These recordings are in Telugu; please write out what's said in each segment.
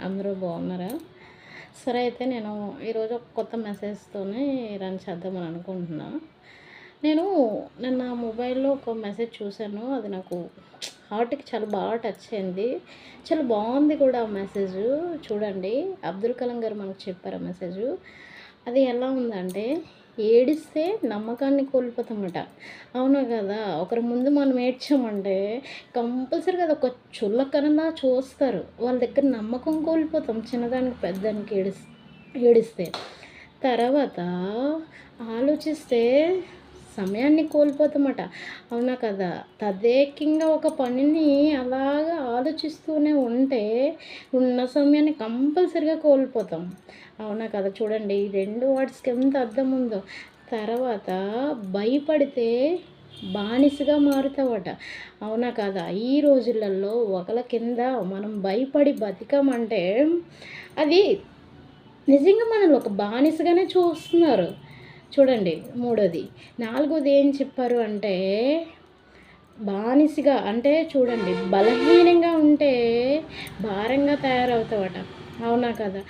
అందరూ బాగున్నారా? సరే అయితే నేను ఈరోజు ఒక కొత్త మెసేజ్‌తోని రన్ చేద్దామని అనుకుంటున్నా. నేను నిన్న మొబైల్‌లో ఒక మెసేజ్ చూసాను. అది నాకు హార్ట్‌కి చాలా బాగా టచ్ అయింది. చాలా బాగుంది కూడా ఆ మెసేజు. చూడండి, అబ్దుల్ కలాం గారు మనకు చెప్పారు ఆ మెసేజు. అది ఎలా ఉందంటే, ఏడిస్తే నమ్మకాన్ని కోల్పోతామట. అవునా కదా! ఒకరి ముందు మనం ఏడ్చామంటే కంపల్సరీగా అదొక చులకనలా చూస్తారు. వాళ్ళ దగ్గర నమ్మకం కోల్పోతాం చిన్నదానికి, పెద్దానికి ఏడిస్తే. తర్వాత ఆలోచిస్తే సమయాన్ని కోల్పోతామట. అవునా కదా! తదేకంగా ఒక పనిని అలాగా ఆలోచిస్తూనే ఉంటే ఉన్న సమయాన్ని కంపల్సరీగా కోల్పోతాం. అవునా కదా! చూడండి, ఈ 2 వర్డ్స్‌కి ఎంత అర్థం ఉందో. తర్వాత భయపడితే బానిసగా మారుతావట. అవునా కాదా? ఈ రోజులలో ఒకళ్ళ కింద మనం భయపడి బతికామంటే అది నిజంగా మనల్ని ఒక బానిసగానే చూస్తున్నారు. చూడండి, మూడోది. నాలుగోది ఏం చెప్పారు అంటే, బానిసగా అంటే చూడండి, బలహీనంగా ఉంటే భారంగా తయారవుతావట. అవునా కదా!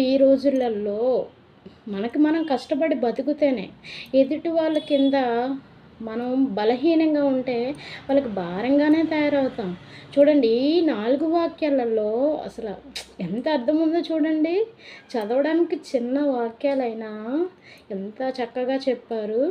ఈ రోజులలో మనకి మనం కష్టపడి బతుకుతేనే ఎదుటి వాళ్ళ కింద మనం బలహీనంగా ఉంటే వాళ్ళకి భారంగానే తయారవుతాం. చూడండి, ఈ 4 వాక్యాలలో అసల ఎంత అర్థం ఉందో చూడండి. చదవడానికి చిన్న వాక్యాలైనా ఎంత చక్కగా చెప్పారు.